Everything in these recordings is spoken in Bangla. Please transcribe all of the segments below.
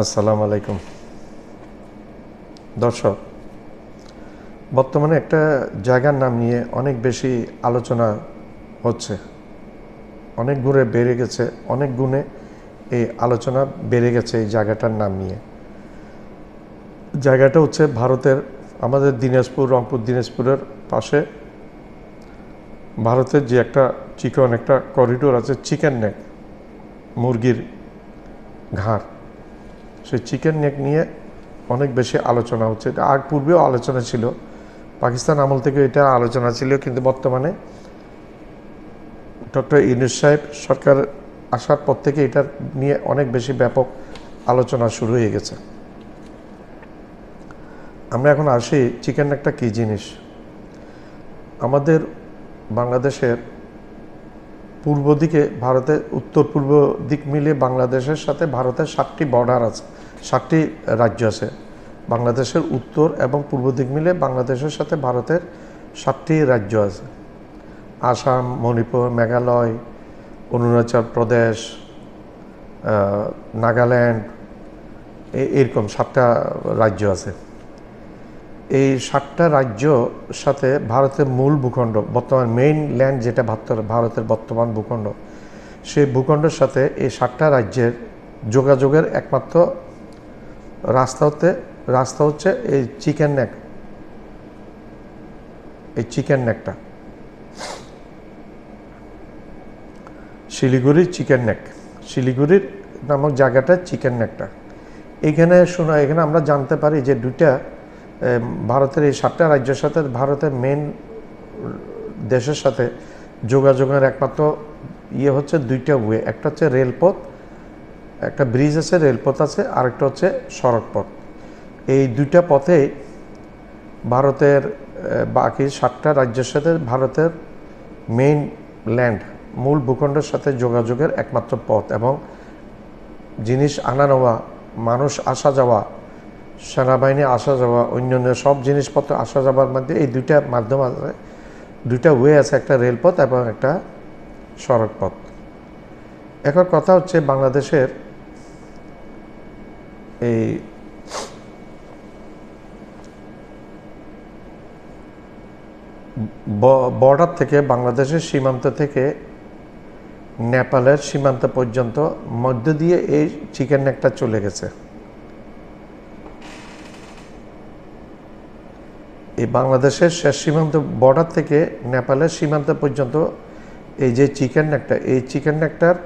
আসসালামু আলাইকুম দর্শক। বর্তমানে একটা জায়গার নাম নিয়ে অনেক বেশি আলোচনা হচ্ছে, অনেক গুণে বেড়ে গেছে, অনেক গুণে এই আলোচনা বেড়ে গেছে এই জায়গাটার নাম নিয়ে। জায়গাটা হচ্ছে ভারতের, আমাদের দিনাজপুর, রংপুর দিনাজপুরের পাশে ভারতের যে একটা চিকন একটা করিডোর আছে, চিকেন নেক, মুরগির ঘাড়, সেই চিকেন নেক নিয়ে অনেক বেশি আলোচনা হচ্ছে। এটা আগ পূর্বেও আলোচনা ছিল, পাকিস্তান আমল থেকে এটা আলোচনা ছিল, কিন্তু বর্তমানে ডক্টর ইউনূস সাহেব সরকার আসার পর থেকে এটা নিয়ে অনেক বেশি ব্যাপক আলোচনা শুরু হয়ে গেছে। আমরা এখন আসি চিকেন নেকটা কী জিনিস। আমাদের বাংলাদেশের পূর্ব দিকে, ভারতের উত্তর পূর্ব দিক মিলিয়ে বাংলাদেশের সাথে ভারতের 7টি বর্ডার আছে, 7টি রাজ্য আছে। বাংলাদেশের উত্তর এবং পূর্ব দিক মিলিয়ে বাংলাদেশের সাথে ভারতের 7টি রাজ্য আছে। আসাম, মণিপুর, মেঘালয়, অরুণাচল প্রদেশ, নাগাল্যান্ড, এরকম 7টা রাজ্য আছে। এই 7টা রাজ্য সাথে ভারতের মূল ভূখণ্ড, বর্তমান মেইন ল্যান্ড যেটা ভারতের বর্তমান ভূখণ্ড, সেই ভূখণ্ডের সাথে এই 7টা রাজ্যের যোগাযোগের একমাত্র রাস্তা হচ্ছে এই চিকেন নেক। এই চিকেন নেকটা শিলিগুড়ির চিকেন নেক, শিলিগুড়ির নামক জায়গাটা চিকেন নেকটা। এখানে আমরা জানতে পারি যে ভারতের এই 7টা রাজ্যের সাথে ভারতের মেন দেশের সাথে যোগাযোগের একমাত্র হচ্ছে 2টা ওয়ে। একটা হচ্ছে রেলপথ, একটা ব্রিজ আছে, রেলপথ আছে, আরেকটা হচ্ছে সড়কপথ। এই 2টা পথেই ভারতের বাকি 7টা রাজ্যের সাথে ভারতের মেইন ল্যান্ড, মূল ভূখণ্ডের সাথে যোগাযোগের একমাত্র পথ, এবং জিনিস আনা নেওয়া, মানুষ আসা যাওয়া, সেনাবাহিনী আসা যাওয়া, অন্যান্য সব জিনিসপত্র আসা যাওয়ার মধ্যে এই 2টা মাধ্যম আছে, 2টা ওয়ে আছে, একটা রেলপথ এবং একটা সড়কপথ। এখন কথা হচ্ছে বাংলাদেশের এই বর্ডার থেকে, বাংলাদেশের সীমান্ত থেকে নেপালের সীমান্ত পর্যন্ত মধ্য দিয়ে এই চিকেন নেকটা চলে গেছে। এই বাংলাদেশের শেষ সীমান্ত বর্ডার থেকে নেপালের সীমান্ত পর্যন্ত এই যে চিকেন নেকটা, এই চিকেন নেকটার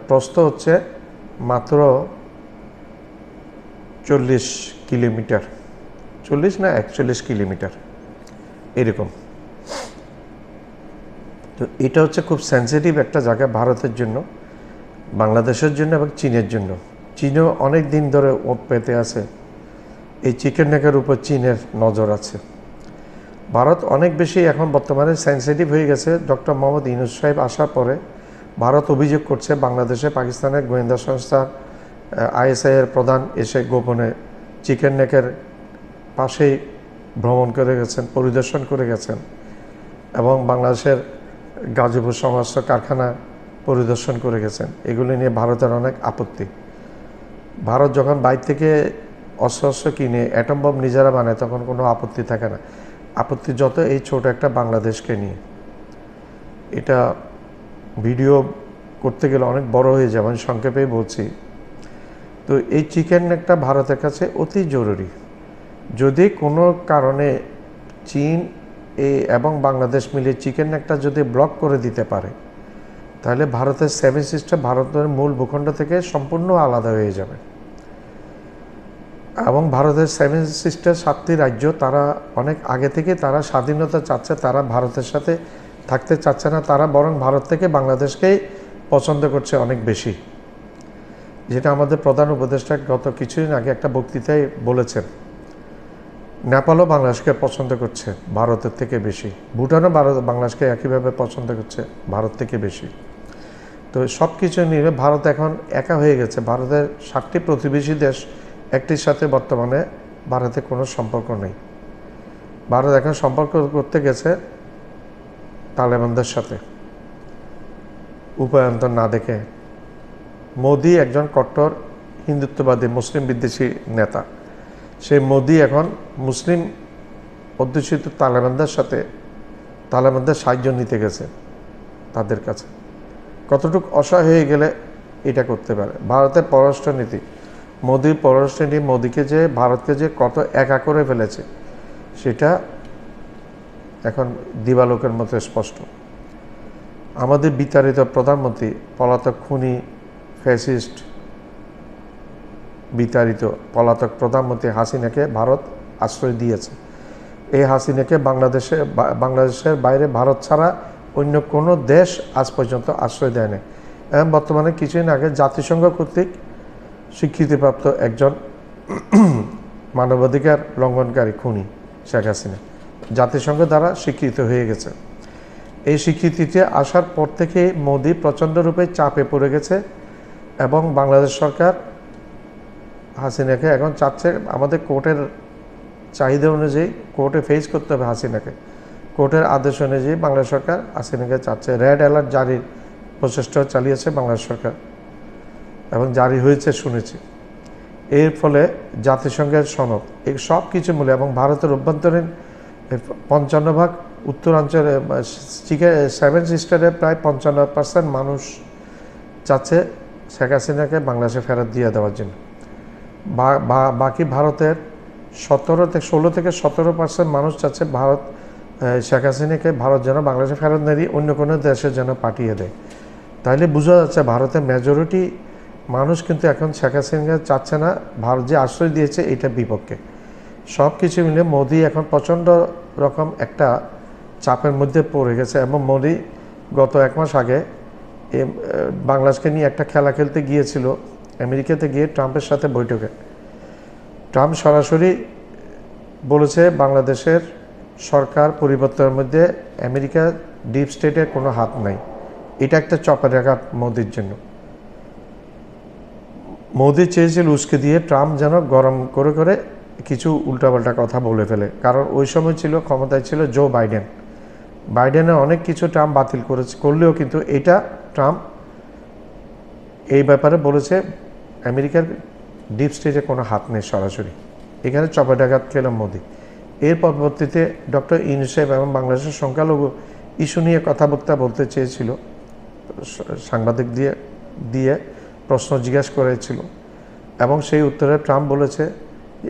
প্রস্থ হচ্ছে মাত্র 40 কিলোমিটার, 40 না 41 কিলোমিটার এরকম। তো এটা হচ্ছে খুব সেন্সিটিভ একটা জায়গা ভারতের জন্য, বাংলাদেশের জন্য এবং চীনের জন্য। চীনও অনেক দিন ধরে ওত পেতে আছে, এই চিকেন নেকের উপর চীনের নজর আছে। ভারত অনেক বেশি এখন বর্তমানে সেন্সিটিভ হয়ে গেছে। ডক্টর মোহাম্মদ ইউনূস সাহেব আসার পরে ভারত অভিযোগ করছে বাংলাদেশে পাকিস্তানের গোয়েন্দা সংস্থা ISI এর প্রধান এসে গোপনে চিকেন নেকের পাশেই ভ্রমণ করে গেছেন, পরিদর্শন করে গেছেন, এবং বাংলাদেশের গাজীপুর সমস্ত কারখানা পরিদর্শন করে গেছেন। এগুলি নিয়ে ভারতের অনেক আপত্তি। ভারত যখন বাইরে থেকে অস্ত্র কিনে অ্যাটম বম নিজেরা বানায় তখন কোনো আপত্তি থাকে না, আপত্তি যত এই ছোট একটা বাংলাদেশকে নিয়ে। এটা ভিডিও করতে গেলে অনেক বড় হয়ে যাবে, আমি সংক্ষেপেই বলছি। তো এই চিকেন নেকটা ভারতের কাছে অতি জরুরি। যদি কোনো কারণে চীন এবং বাংলাদেশ মিলে চিকেন নেকটা যদি ব্লক করে দিতে পারে, তাহলে ভারতের 7 সিস্টার ভারতের মূল ভূখণ্ড থেকে সম্পূর্ণ আলাদা হয়ে যাবে। এবং ভারতের 7 সিস্টার 7টি রাজ্য, তারা অনেক আগে থেকে তারা স্বাধীনতা চাচ্ছে, তারা ভারতের সাথে থাকতে চাচ্ছে না, তারা বরং ভারত থেকে বাংলাদেশকেই পছন্দ করছে অনেক বেশি, যেটা আমাদের প্রধান উপদেষ্টা গত কিছুদিন আগে একটা বক্তৃতায় বলেছেন। নেপালও বাংলাদেশকে পছন্দ করছে ভারতের থেকে বেশি, ভুটানও বাংলাদেশকে একইভাবে পছন্দ করছে ভারত থেকে বেশি। তো সব কিছু নিয়ে ভারত এখন একা হয়ে গেছে। ভারতের 7টি প্রতিবেশী দেশ, একটির সাথে বর্তমানে ভারতের কোনো সম্পর্ক নেই। ভারত এখন সম্পর্ক করতে গেছে তালেবানদের সাথে, উপায়ন্তর না দেখে। মোদি একজন কট্টর হিন্দুত্ববাদী মুসলিম বিদ্বেষী নেতা। সেই মোদি এখন মুসলিম অধ্যুষিত তালেবানদের সাহায্য নিতে গেছে তাদের কাছে। কতটুকু অসহায় হয়ে গেলে এটা করতে পারে। ভারতের পররাষ্ট্রনীতি, মোদির পররাষ্ট্রনীতি মোদিকে যে ভারতকে যে কত একা করে ফেলেছে সেটা এখন দিবালোকের মতো স্পষ্ট। আমাদের বিতাড়িত প্রধানমন্ত্রী, পলাতক খুনি, ফ্যাসিস্ট বিতাড়িত পলাতক প্রধানমন্ত্রী হাসিনাকে ভারত আশ্রয় দিয়েছে। এই হাসিনাকে বাংলাদেশের বাইরে ভারত ছাড়া অন্য কোনো দেশ আজ পর্যন্ত আশ্রয় দেয় না। এবং বর্তমানে কিছুদিন আগে জাতিসংঘ কর্তৃক স্বীকৃতিপ্রাপ্ত একজন মানবাধিকার লঙ্ঘনকারী খুনি শেখ হাসিনা জাতিসংঘ দ্বারা স্বীকৃত হয়ে গেছে। এই স্বীকৃতিতে আসার পর থেকে মোদি প্রচণ্ড রূপে চাপে পড়ে গেছে এবং বাংলাদেশ সরকার হাসিনাকে এখন চাচ্ছে আমাদের কোর্টের চাহিদা অনুযায়ী কোর্টে ফেস করতে হবে হাসিনাকে। কোর্টের আদেশ অনুযায়ী বাংলাদেশ সরকার হাসিনাকে চাচ্ছে। রেড অ্যালার্ট জারির প্রচেষ্টা চালিয়েছে বাংলাদেশ সরকার এবং জারি হয়েছে শুনেছি। এর ফলে জাতিসংঘের সনদ এই সব কিছু মূল্য এবং ভারতের অভ্যন্তরীণ 55% উত্তরাঞ্চলে 7 সিস্টারে প্রায় 55% মানুষ চাচ্ছে শেখ হাসিনাকে বাংলাদেশে ফেরত দিয়ে দেওয়ার জন্য। বাকি ভারতের 16 থেকে 17% মানুষ চাচ্ছে ভারত শেখ হাসিনাকে ভারত যেন বাংলাদেশে ফেরত না দিয়ে অন্য কোনো দেশে যেন পাঠিয়ে দেয়। তাইলে বোঝা যাচ্ছে ভারতের মেজরিটি মানুষ কিন্তু এখন শেখ হাসিনাকে চাচ্ছে না, ভারত যে আশ্রয় দিয়েছে এটার বিপক্ষে। সব কিছু মিলে মোদি এখন প্রচণ্ড রকম একটা চাপের মধ্যে পড়ে গেছে এবং মোদি গত 1 মাস আগে বাংলাদেশকে নিয়ে একটা খেলা খেলতে গিয়েছিল আমেরিকাতে গিয়ে ট্রাম্পের সাথে বৈঠকে। ট্রাম্প সরাসরি বলেছে বাংলাদেশের সরকার পরিবর্তনের মধ্যে আমেরিকা ডিপ স্টেটের কোনো হাত নাই। এটা একটা চাপের আঘাত মোদির জন্য। মোদি চেয়েছিল উস্কে দিয়ে ট্রাম্প যেন গরম করে করে কিছু উল্টাপাল্টা কথা বলে ফেলে, কারণ ওই সময় ছিল ক্ষমতায় ছিল জো বাইডেনের অনেক কিছু ট্রাম্প বাতিল করলেও কিন্তু এটা ট্রাম্প এই ব্যাপারে বলেছে আমেরিকার ডিপ স্টেটে কোনো হাত নেই সরাসরি। এখানে চপাটাঘাত খেলাম মোদি। এর পরবর্তীতে ডক্টর ইউনূস সাহেব এবং বাংলাদেশের সংখ্যালঘু ইস্যু নিয়ে কথাবার্তা বলতে চেয়েছিল, সাংবাদিক দিয়ে প্রশ্ন জিজ্ঞাসা করেছিল এবং সেই উত্তরে ট্রাম্প বলেছে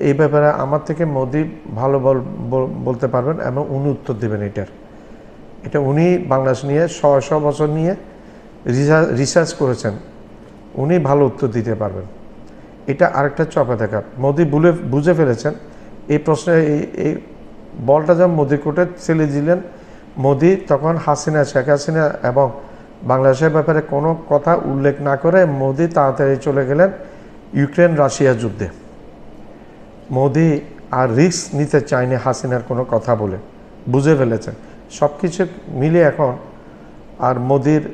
এই ব্যাপারে আমার থেকে মোদি ভালো বলতে পারবেন এবং উনি উত্তর দেবেন। এটা উনি বাংলাদেশ নিয়ে 100 বছর নিয়ে রিসার্চ করেছেন, উনি ভালো উত্তর দিতে পারবেন। এটা আরেকটা চপাটাঘাত। মোদি বুঝে ফেলেছেন এই প্রশ্নে এই বলটা যখন মোদি কোর্টে ছেলে দিলেন, মোদি তখন শেখ হাসিনা এবং বাংলাদেশের ব্যাপারে কোনো কথা উল্লেখ না করে মোদি তাড়াতাড়ি চলে গেলেন ইউক্রেন রাশিয়া যুদ্ধে। মোদি আর রিস্ক নিতে চায়নি হাসিনার কোনো কথা বলে, বুঝে ফেলেছেন। সব কিছু মিলে এখন আর মোদির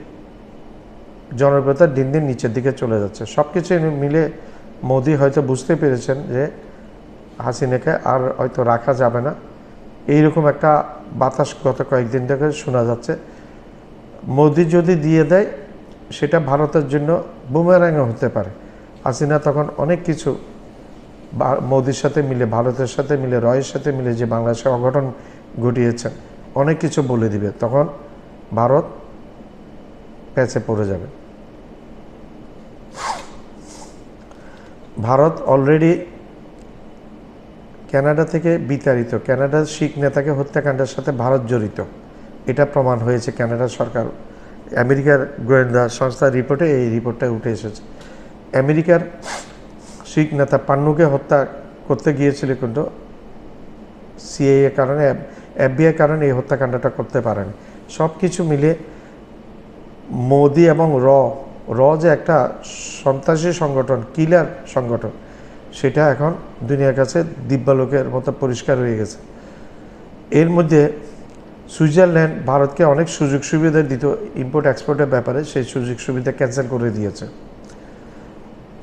জনপ্রিয়তা দিন দিন নিচের দিকে চলে যাচ্ছে। সব কিছু মিলে মোদি হয়তো বুঝতে পেরেছেন যে হাসিনাকে আর হয়তো রাখা যাবে না। এইরকম একটা বাতাস গত কয়েকদিন থেকে শোনা যাচ্ছে। মোদি যদি দিয়ে দেয় সেটা ভারতের জন্য বুমেরাংও হতে পারে। হাসিনা তখন অনেক কিছু মোদির সাথে মিলে, ভারতের সাথে মিলে, রয়ের সাথে মিলে যে বাংলাদেশে অঘটন ঘটিয়েছেন অনেক কিছু বলে দিবে, তখন ভারত প্যাচে পড়ে যাবে। ভারত অলরেডি কানাডা থেকে বিতাড়িত কানাডার শিখ নেতাকে হত্যাকাণ্ডের সাথে ভারত জড়িত, এটা প্রমাণ হয়েছে কানাডা সরকার আমেরিকার গোয়েন্দা সংস্থার রিপোর্টে এই রিপোর্টটা উঠে এসেছে। আমেরিকার শিখ নেতা পান্নুকে হত্যা করতে গিয়েছিল, কিন্তু সিআইএ কারণে এফবিআই কারণে এই হত্যাকাণ্ডটা করতে পারেনি। সব কিছু মিলে মোদি এবং র যে একটা সন্ত্রাসী সংগঠন, কিলার সংগঠন, সেটা এখন দুনিয়ার কাছে দিব্যালোকের মতো পরিষ্কার হয়ে গেছে। এর মধ্যে সুইজারল্যান্ড ভারতকে অনেক সুযোগ সুবিধা দিত ইম্পোর্ট এক্সপোর্টের ব্যাপারে, সেই সুযোগ সুবিধা ক্যান্সেল করে দিয়েছে।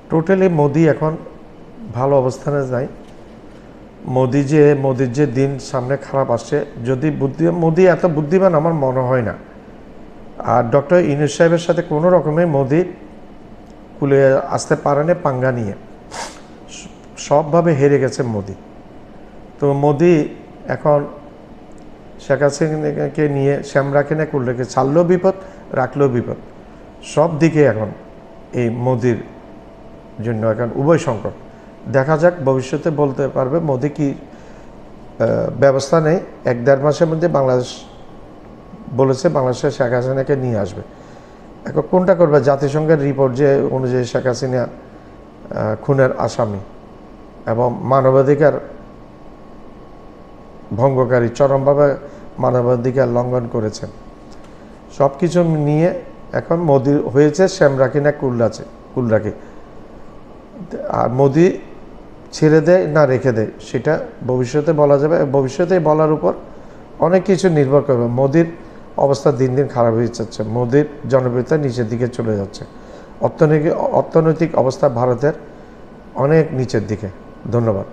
টোটালি মোদি এখন ভালো অবস্থানে যায়। মোদির যে দিন সামনে খারাপ আসছে, যদি মোদি এত বুদ্ধিমান আমার মনে হয় না। আর ডক্টর ইউনূস সাহেবের সাথে কোনো রকমে মোদি কুলে আসতে পারেনি পাঙ্গা নিয়ে, সবভাবে হেরে গেছে মোদি। তো মোদি এখন শেখ হাসিনাকে নিয়ে শ্যাম রাখে না, কুল রেখে ছাড়লেও বিপদ, রাখলেও বিপদ, সব দিকে এখন এই মোদির জন্য এখন উভয় সংকট। দেখা যাক ভবিষ্যতে বলতে পারবে মোদি কি ব্যবস্থা নেই। 1-1.5 মাসের মধ্যে বাংলাদেশ বলেছে বাংলাদেশে শেখ হাসিনাকে নিয়ে আসবে। এখন কোনটা করবে? জাতিসংঘের রিপোর্ট যে অনুযায়ী শেখ হাসিনা খুনের আসামি এবং মানবাধিকার ভঙ্গকারী, চরমভাবে মানবাধিকার লঙ্ঘন করেছেন, সব কিছু নিয়ে এখন মোদি হয়েছে শ্যাম রাখি না কুল রাখি। আর মোদি ছেড়ে দেয় না রেখে দেয় সেটা ভবিষ্যতে বলা যাবে। ভবিষ্যতে বলার উপর অনেক কিছু নির্ভর করবে। মোদির অবস্থা দিন দিন খারাপ হয়ে যাচ্ছে, মোদির জনপ্রিয়তা নিচের দিকে চলে যাচ্ছে, অর্থনৈতিক অবস্থা ভারতের অনেক নিচের দিকে। ধন্যবাদ।